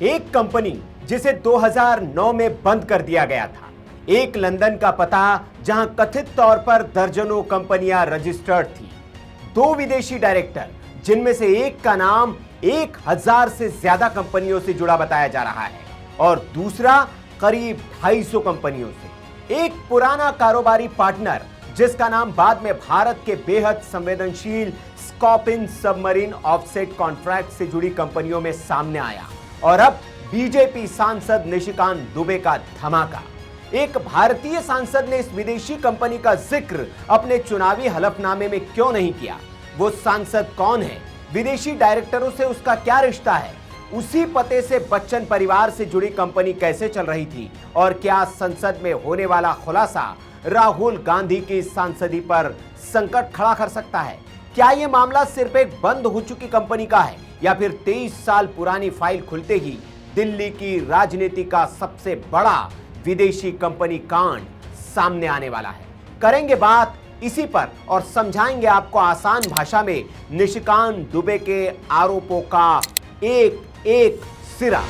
एक कंपनी जिसे 2009 में बंद कर दिया गया था, एक लंदन का पता जहां कथित तौर पर दर्जनों कंपनियां रजिस्टर्ड थी, दो विदेशी डायरेक्टर जिनमें से एक का नाम 1000 से ज्यादा कंपनियों से जुड़ा बताया जा रहा है और दूसरा करीब 250 कंपनियों से, एक पुराना कारोबारी पार्टनर जिसका नाम बाद में भारत के बेहद संवेदनशील स्कॉर्पिन सबमरीन ऑफसेट कॉन्ट्रैक्ट से जुड़ी कंपनियों में सामने आया और अब बीजेपी सांसद निशिकांत दुबे का धमाका। एक भारतीय सांसद ने इस विदेशी कंपनी का जिक्र अपने चुनावी हलफनामे में क्यों नहीं किया? वो सांसद कौन है? विदेशी डायरेक्टरों से उसका क्या रिश्ता है? उसी पते से बच्चन परिवार से जुड़ी कंपनी कैसे चल रही थी? और क्या संसद में होने वाला खुलासा राहुल गांधी की सांसदी पर संकट खड़ा कर सकता है? क्या यह मामला सिर्फ एक बंद हो चुकी कंपनी का है या फिर 23 साल पुरानी फाइल खुलते ही दिल्ली की राजनीति का सबसे बड़ा विदेशी कंपनी कांड सामने आने वाला है? करेंगे बात इसी पर और समझाएंगे आपको आसान भाषा में निशिकांत दुबे के आरोपों का एक एक सिरा।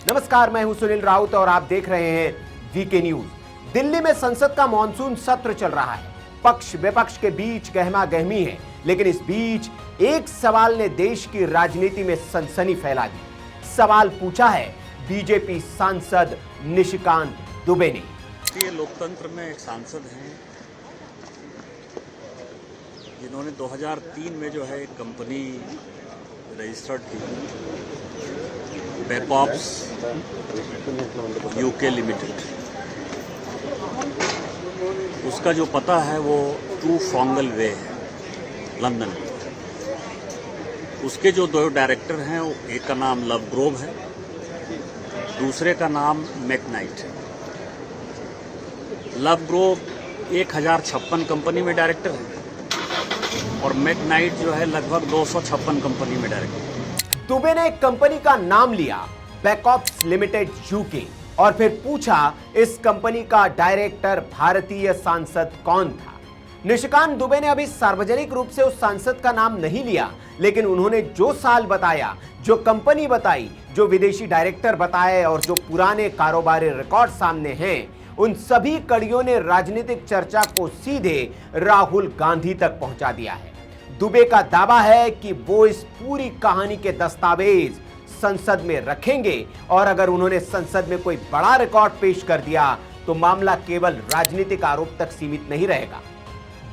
नमस्कार, मैं हूं सुनील राउत और आप देख रहे हैं वीके न्यूज। दिल्ली में संसद का मॉनसून सत्र चल रहा है। पक्ष विपक्ष के बीच गहमा गहमी है, लेकिन इस बीच एक सवाल ने देश की राजनीति में सनसनी फैला दी। सवाल पूछा है बीजेपी सांसद निशिकांत दुबे ने। ये लोकतंत्र में एक सांसद हैं जिन्होंने 2003 में जो है एक कंपनी रजिस्टर्ड की, बैकऑप्स यूके लिमिटेड। उसका जो पता है वो टू फ्रॉन्गल वे है, लंदन में। उसके जो दो डायरेक्टर हैं, एक का नाम लवग्रोव है, दूसरे का नाम मैकनाइट है। लवग्रोव 1056 कंपनी में डायरेक्टर है और मैकनाइट जो है लगभग 256 कंपनी में डायरेक्टर है। दुबे ने एक कंपनी का नाम लिया, बैकऑप्स लिमिटेड यूके, और फिर पूछा इस कंपनी का डायरेक्टर भारतीय सांसद कौन था। निशिकांत दुबे ने अभी सार्वजनिक रूप से उस सांसद का नाम नहीं लिया, लेकिन उन्होंने जो साल बताया, जो कंपनी बताई, जो विदेशी डायरेक्टर बताए और जो पुराने कारोबारी रिकॉर्ड सामने हैं, उन सभी कड़ियों ने राजनीतिक चर्चा को सीधे राहुल गांधी तक पहुंचा दिया है। दुबे का दावा है कि वो इस पूरी कहानी के दस्तावेज संसद में रखेंगे और अगर उन्होंने संसद में कोई बड़ा रिकॉर्ड पेश कर दिया तो मामला केवल राजनीतिक आरोप तक सीमित नहीं रहेगा।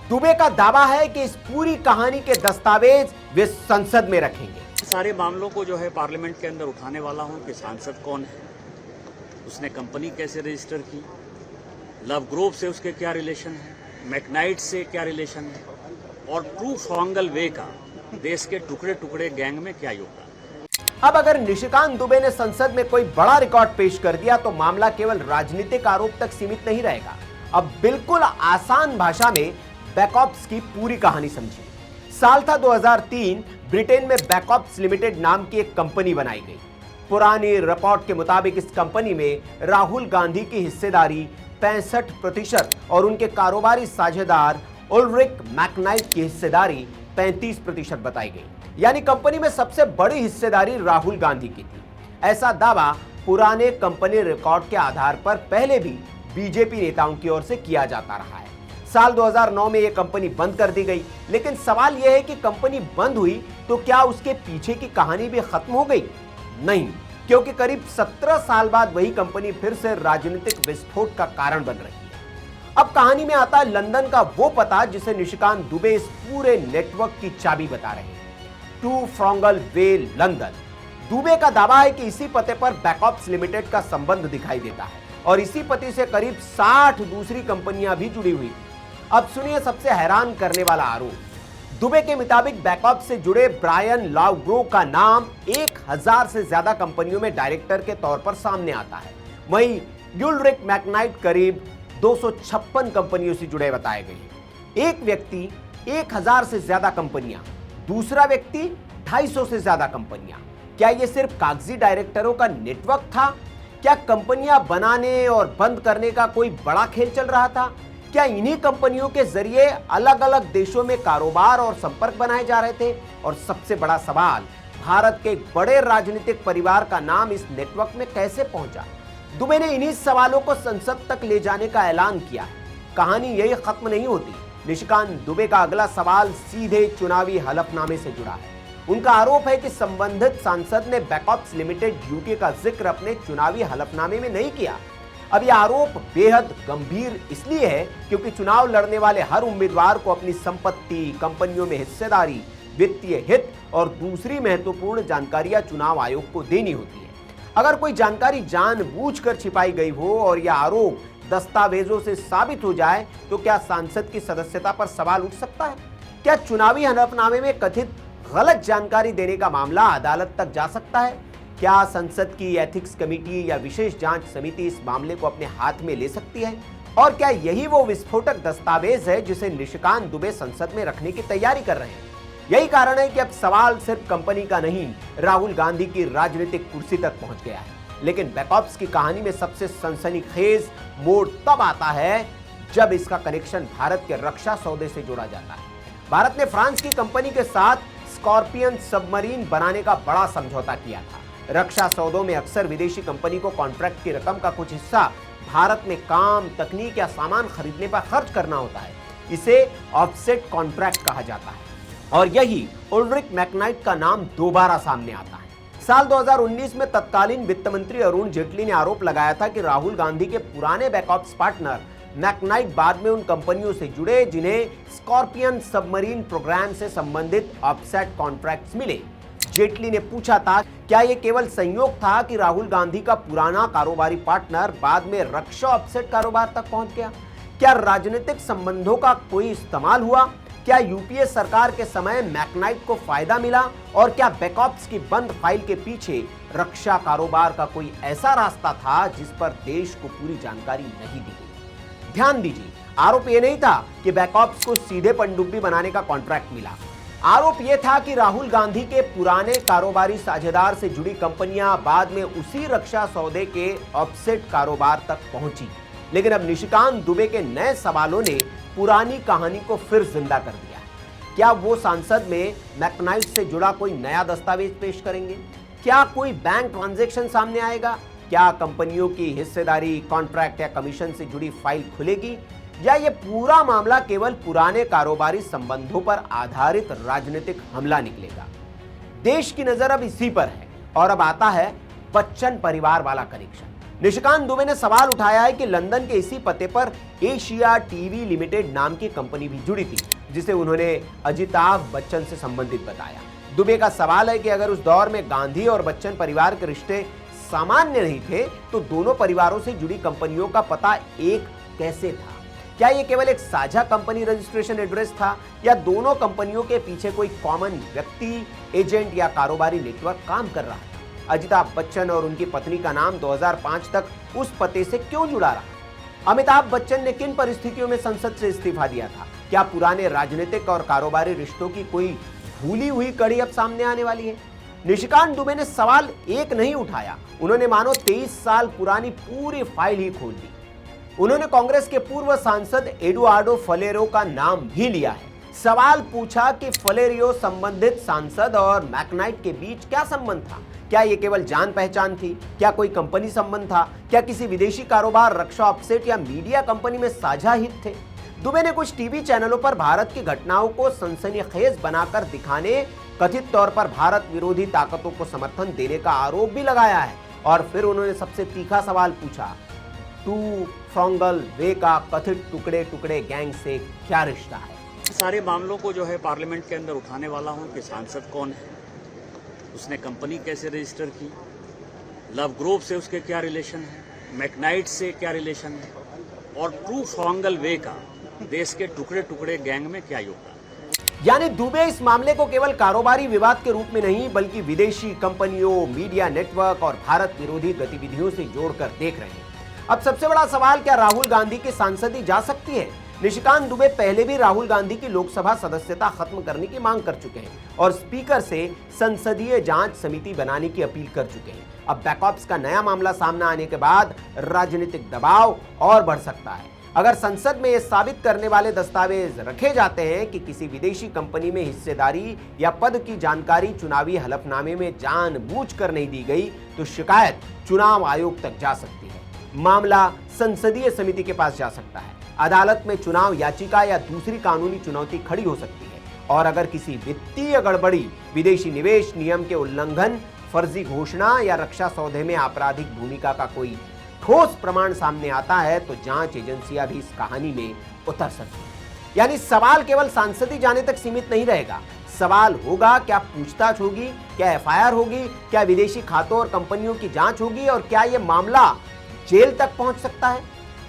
दुबे का दावा है कि इस पूरी कहानी के दस्तावेज वे संसद में रखेंगे। सारे मामलों को जो है पार्लियामेंट के अंदर उठाने वाला हूं कि सांसद कौन है, उसने कंपनी कैसे रजिस्टर की, लवग्रोव से उसके क्या रिलेशन है, मैकनाइट से क्या रिलेशन है और टू फ्रॉन्गल वे का देश के टुकड़े टुकड़े गैंग में क्या योगदान। अब अगर निशिकांत दुबे ने संसद में कोई बड़ा रिकॉर्ड पेश कर दिया तो मामला केवल राजनीतिक आरोप तक सीमित नहीं रहेगा। अब बिल्कुल आसान भाषा में बैकऑप्स की पूरी कहानी समझिए। साल था 2003, ब्रिटेन में बैकऑप्स लिमिटेड नाम की एक कंपनी बनाई गई। पुरानी रिपोर्ट के मुताबिक इस कंपनी में राहुल गांधी की हिस्सेदारी 65% और उनके कारोबारी साझेदार उल्रिक मैकनाइट की हिस्सेदारी 35% बताई गई। यानी कंपनी में सबसे बड़ी हिस्सेदारी राहुल गांधी की थी। ऐसा दावा पुराने कंपनी रिकॉर्ड के आधार पर पहले भी बीजेपी नेताओं की ओर से किया जाता रहा है। साल 2009 में यह कंपनी बंद कर दी गई, लेकिन सवाल यह है कि कंपनी बंद हुई तो क्या उसके पीछे की कहानी भी खत्म हो गई? नहीं, क्योंकि करीब 17 साल बाद वही कंपनी फिर से राजनीतिक विस्फोट का कारण बन रही है। अब कहानी में आता है लंदन का वो पता जिसे निशिकांत दुबे इस पूरे नेटवर्क की चाबी बता रहे हैं, टू फ्रॉन्गल वे लंदन। दुबे का दावा है कि इसी पते पर बैकऑप्स लिमिटेड का संबंध दिखाई देता है और इसी पते से करीब 60 दूसरी कंपनियां भी जुड़ी हुई। अब सुनिए सबसे हैरान करने वाला आरोप। दुबे के मुताबिक बैकऑप्स से जुड़े ब्रायन लवग्रोव का नाम 1000 से ज्यादा कंपनियों में डायरेक्टर के तौर पर सामने आता है। वहीं उल्रिक मैकनाइट करीब 256 कंपनियों से जुड़े बताए गए। एक व्यक्ति 1000 से ज्यादा कंपनियां, दूसरा व्यक्ति 250 से ज्यादा कंपनियां। क्या यह सिर्फ कागजी डायरेक्टरों का नेटवर्क था? क्या कंपनियां बनाने और बंद करने का कोई बड़ा खेल चल रहा था? क्या इन्हीं कंपनियों के जरिए अलग अलग देशों में कारोबार और संपर्क बनाए जा रहे थे? और सबसे बड़ा सवाल, भारत के एक बड़े राजनीतिक परिवार का नाम इस नेटवर्क में कैसे पहुंचा? दुबे ने इन्हीं सवालों को संसद तक ले जाने का ऐलान किया है। कहानी यही खत्म नहीं होती। निशिकांत दुबे का अगला सवाल सीधे चुनावी हलफनामे से जुड़ा है। उनका आरोप है कि संबंधित सांसद ने बैकऑप्स लिमिटेड यूके का जिक्र अपने चुनावी हलफनामे में नहीं किया। अब यह आरोप बेहद गंभीर इसलिए है क्योंकि चुनाव लड़ने वाले हर उम्मीदवार को अपनी संपत्ति, कंपनियों में हिस्सेदारी, वित्तीय हित और दूसरी महत्वपूर्ण जानकारियां चुनाव आयोग को देनी होती है। अगर कोई जानकारी जानबूझकर छिपाई गई हो और यह आरोप दस्तावेजों से साबित हो जाए तो क्या सांसद की सदस्यता पर सवाल उठ सकता है? क्या चुनावी हलफनामे में कथित गलत जानकारी देने का मामला अदालत तक जा सकता है? क्या संसद की एथिक्स कमेटी या विशेष जांच समिति इस मामले को अपने हाथ में ले सकती है? और क्या यही वो विस्फोटक दस्तावेज है जिसे निशिकांत दुबे संसद में रखने की तैयारी कर रहे हैं? यही कारण है कि अब सवाल सिर्फ कंपनी का नहीं, राहुल गांधी की राजनीतिक कुर्सी तक पहुंच गया है। लेकिन बैकऑप्स की कहानी में सबसे सनसनीखेज मोड़ तब आता है जब इसका कनेक्शन भारत के रक्षा सौदे से जोड़ा जाता है। भारत ने फ्रांस की कंपनी के साथ स्कॉर्पियन सबमरीन बनाने का बड़ा समझौता किया था। रक्षा सौदों में अक्सर विदेशी कंपनी को कॉन्ट्रैक्ट की रकम का कुछ हिस्सा भारत में काम, तकनीक या सामान खरीदने पर खर्च करना होता है। इसे ऑफसेट कॉन्ट्रैक्ट कहा जाता है और यही उल्रिक मैकनाइट का नाम दोबारा सामने आता है। साल 2019 में तत्कालीन वित्त मंत्री अरुण जेटली ने आरोप लगाया था कि राहुल गांधी के पुराने बैकऑप्स पार्टनर मैकनाइट बाद में उन कंपनियों से जुड़े जिन्हें स्कॉर्पियन सबमरीन प्रोग्राम से संबंधित ऑफसेट कॉन्ट्रैक्ट्स मिले। जेटली ने पूछा था, क्या यह केवल संयोग था कि राहुल गांधी का पुराना कारोबारी पार्टनर बाद में रक्षा ऑफसेट कारोबार तक पहुंच गया? क्या राजनीतिक संबंधों का कोई इस्तेमाल हुआ? क्या यूपीए सरकार के समय मैकनाइट को फायदा मिला? और क्या बैकऑप्स की बंद फाइल के पीछे रक्षा कारोबार का कोई ऐसा रास्ता था जिस पर देश को पूरी जानकारी नहीं दी गई? ध्यान दीजिए, आरोप यह नहीं था कि बैकऑप्स को सीधे पनडुब्बी बनाने का कॉन्ट्रैक्ट मिला। आरोप यह था कि राहुल गांधी के पुराने कारोबारी साझेदार से जुड़ी कंपनियां बाद में उसी रक्षा सौदे के ऑफसेट कारोबार तक पहुंची। लेकिन अब निशिकांत दुबे के नए सवालों ने पुरानी कहानी को फिर जिंदा कर दिया है। क्या वो सांसद में मैकनाइट से जुड़ा कोई नया दस्तावेज पेश करेंगे? क्या कोई बैंक ट्रांजैक्शन सामने आएगा? क्या कंपनियों की हिस्सेदारी, कॉन्ट्रैक्ट या कमीशन से जुड़ी फाइल खुलेगी? या ये पूरा मामला केवल पुराने कारोबारी संबंधों पर आधारित राजनीतिक हमला निकलेगा? देश की नजर अब इसी पर है और अब आता है बच्चन परिवार वाला कनेक्शन। निशिकांत दुबे ने सवाल उठाया है कि लंदन के इसी पते पर एशिया टीवी लिमिटेड नाम की कंपनी भी जुड़ी थी, जिसे उन्होंने अमिताभ बच्चन से संबंधित बताया। दुबे का सवाल है कि अगर उस दौर में गांधी और बच्चन परिवार के रिश्ते सामान्य नहीं थे तो दोनों परिवारों से जुड़ी कंपनियों का पता एक कैसे था? क्या यह केवल एक साझा कंपनी रजिस्ट्रेशन एड्रेस था या दोनों कंपनियों के पीछे कोई कॉमन व्यक्ति, एजेंट या कारोबारी नेटवर्क काम कर रहा है? अमिताभ बच्चन और उनकी पत्नी का नाम 2005 तक उस पते से क्यों जुड़ा रहा? अमिताभ बच्चन ने किन परिस्थितियों में संसद से इस्तीफा दिया था? क्या पुराने राजनीतिक और कारोबारी रिश्तों की कोई भूली हुई कड़ी अब सामने आने वाली है? निशिकांत दुबे ने सवाल एक नहीं उठाया, उन्होंने मानो 23 साल पुरानी पूरी फाइल ही खोल दी। उन्होंने कांग्रेस के पूर्व सांसद एडुआर्डो फलेरो का नाम भी लिया है। सवाल पूछा कि फलेरियो संबंधित सांसद और मैकनाइट के बीच क्या संबंध था? क्या यह केवल जान पहचान थी? क्या कोई कंपनी संबंध था? क्या किसी विदेशी कारोबार, रक्षा ऑफसेट या मीडिया कंपनी में साझा हित थे? दुबे ने कुछ टीवी चैनलों पर भारत की घटनाओं को सनसनीखेज बनाकर दिखाने, कथित तौर पर भारत विरोधी ताकतों को समर्थन देने का आरोप भी लगाया है। और फिर उन्होंने सबसे तीखा सवाल पूछा, टू फ्रॉन्गल वे का कथित टुकड़े टुकड़े गैंग से क्या रिश्ता है? सारे मामलों को जो है पार्लियामेंट के अंदर उठाने वाला हूं कि सांसद कौन है, उसने कंपनी कैसे रजिस्टर की, लव ग्रुप से उसके क्या रिलेशन है, मैकनाइट से क्या रिलेशन है, और ट्रू फ्रॉन्गल वे का देश के टुकड़े टुकड़े गैंग में क्या योगदान। यानी दुबे इस मामले को केवल कारोबारी विवाद के रूप में नहीं बल्कि विदेशी कंपनियों, मीडिया नेटवर्क और भारत विरोधी गतिविधियों से जोड़कर देख रहे हैं। अब सबसे बड़ा सवाल, क्या राहुल गांधी की सांसदी जा सकती है? निशिकांत दुबे पहले भी राहुल गांधी की लोकसभा सदस्यता खत्म करने की मांग कर चुके हैं और स्पीकर से संसदीय जांच समिति बनाने की अपील कर चुके हैं। अब बैकऑप्स का नया मामला सामने आने के बाद राजनीतिक दबाव और बढ़ सकता है। अगर संसद में यह साबित करने वाले दस्तावेज रखे जाते हैं कि किसी विदेशी कंपनी में हिस्सेदारी या पद की जानकारी चुनावी हलफनामे में जानबूझकर नहीं दी गई, तो शिकायत चुनाव आयोग तक जा सकती है। मामला संसदीय समिति के पास जा सकता है। अदालत में चुनाव याचिका या दूसरी कानूनी चुनौती खड़ी हो सकती है। और अगर किसी वित्तीय गड़बड़ी, विदेशी निवेश नियम के उल्लंघन, फर्जी घोषणा या रक्षा सौदे में आपराधिक भूमिका का कोई ठोस प्रमाण सामने आता है, तो जांच एजेंसियां भी इस कहानी में उतर सकती हैं। यानी सवाल केवल सांसद जाने तक सीमित नहीं रहेगा। सवाल होगा, क्या पूछताछ होगी, क्या एफआईआर होगी, क्या विदेशी खातों और कंपनियों की जांच होगी, और क्या यह मामला जेल तक पहुंच सकता है।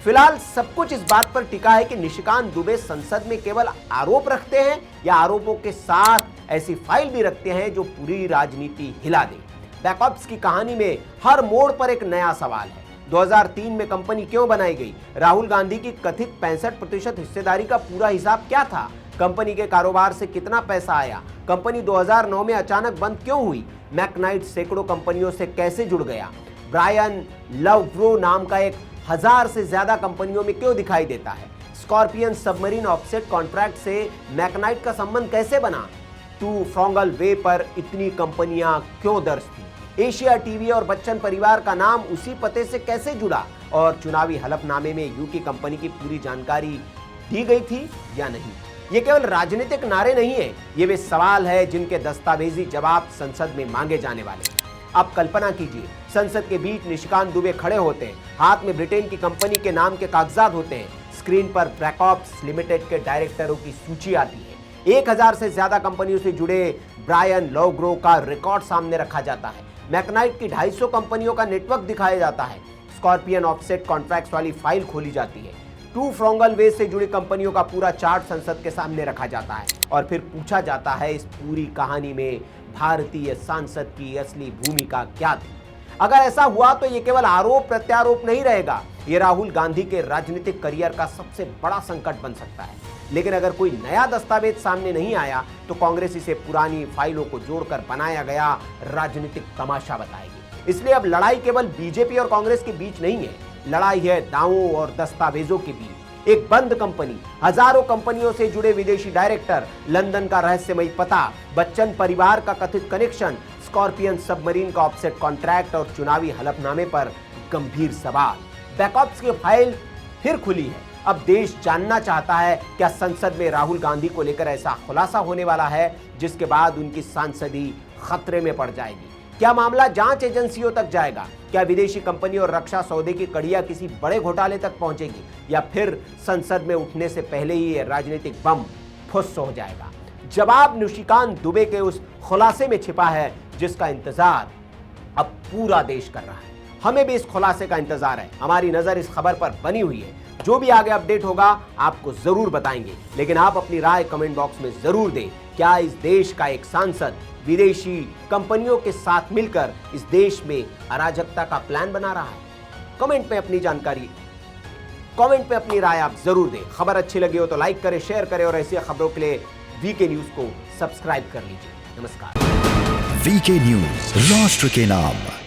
फिलहाल सब कुछ इस बात पर टिका है कि निशिकांत दुबे संसद में केवल आरोप रखते हैं या आरोपों के साथ ऐसी फाइल भी रखते हैं जो पूरी राजनीति हिला दे। बैकऑप्स की कहानी में हर मोड़ पर एक नया सवाल है। 2003 में कंपनी क्यों बनाई गई? राहुल गांधी की कथित 65% हिस्सेदारी का पूरा हिसाब क्या था? कंपनी के कारोबार से कितना पैसा आया? कंपनी 2009 में अचानक बंद क्यों हुई? मैकनाइट सैकड़ों कंपनियों से कैसे जुड़ गया? ब्रायन लवग्रो नाम का एक 1000 से ज्यादा कंपनियों में क्यों दिखाई देता है? स्कॉर्पियन सबमरीन ऑफसेट कॉन्ट्रैक्ट से मैकनाइट का संबंध कैसे बना? टू फ्रॉन्गल वे पर इतनी कंपनियां क्यों दर्ज थी? एशिया टीवी और बच्चन परिवार का नाम उसी पते से कैसे जुड़ा? और चुनावी हलफनामे में यूकी कंपनी की पूरी जानकारी दी गई थी या नहीं? ये केवल राजनीतिक नारे नहीं है, ये वे सवाल है जिनके दस्तावेजी जवाब संसद में मांगे जाने वाले हैं। अब कल्पना कीजिए, संसद के बीच निशिकांत दुबे खड़े होते हैं, हाथ में ब्रिटेन की कंपनी के नाम के कागजात होते हैं, स्क्रीन पर बैकऑप्स लिमिटेड के डायरेक्टरों की सूची आती है, 1000 से ज्यादा कंपनियों से जुड़े ब्रायन लवग्रो का रिकॉर्ड सामने रखा जाता है, मैकनाइट की 250 कंपनियों का नेटवर्क दिखाया जाता है, स्कॉर्पियन ऑफसेट कॉन्ट्रैक्ट्स वाली फाइल खोली जाती है, टू फ्रॉन्गल वे से जुड़ी कंपनियों का पूरा चार्ट संसद के सामने रखा जाता है, और फिर पूछा जाता है इस पूरी कहानी में भारतीय सांसद की असली भूमिका क्या थी। अगर ऐसा हुआ तो ये केवल आरोप प्रत्यारोप नहीं रहेगा, ये राहुल गांधी के राजनीतिक करियर का सबसे बड़ा संकट बन सकता है। लेकिन अगर कोई नया दस्तावेज सामने नहीं आया तो कांग्रेस इसे पुरानी फाइलों को जोड़कर बनाया गया राजनीतिक तमाशा बताएगी। इसलिए अब लड़ाई केवल बीजेपी और कांग्रेस के बीच नहीं है, लड़ाई है दावों और दस्तावेजों के बीच। एक बंद कंपनी, हजारों कंपनियों से जुड़े विदेशी डायरेक्टर, लंदन का रहस्यमयी पता, बच्चन परिवार का कथित कनेक्शन, स्कॉर्पियन सबमरीन का ऑफसेट कॉन्ट्रैक्ट और चुनावी हलफनामे पर गंभीर सवाल। बैकऑप्स की फाइल फिर खुली है। अब देश जानना चाहता है, क्या संसद में राहुल गांधी को लेकर ऐसा खुलासा होने वाला है जिसके बाद उनकी सांसदी खतरे में पड़ जाएगी? क्या मामला जांच एजेंसियों तक जाएगा? क्या विदेशी कंपनी और रक्षा सौदे की कड़ियां किसी बड़े घोटाले तक पहुंचेगी, या फिर संसद में उठने से पहले ही ये राजनीतिक बम फुस हो जाएगा? जवाब निशिकांत दुबे के उस खुलासे में छिपा है जिसका इंतजार अब पूरा देश कर रहा है। हमें भी इस खुलासे का इंतजार है। हमारी नजर इस खबर पर बनी हुई है। जो भी आगे अपडेट होगा आपको जरूर बताएंगे, लेकिन आप अपनी राय कमेंट बॉक्स में जरूर दें। क्या इस देश का एक सांसद विदेशी कंपनियों के साथ मिलकर इस देश में अराजकता का प्लान बना रहा है? कमेंट पे अपनी राय आप जरूर दें। खबर अच्छी लगी हो तो लाइक करें, शेयर करें, और ऐसी खबरों के लिए वीके न्यूज को सब्सक्राइब कर लीजिए। नमस्कार। वीके न्यूज, राष्ट्र के नाम।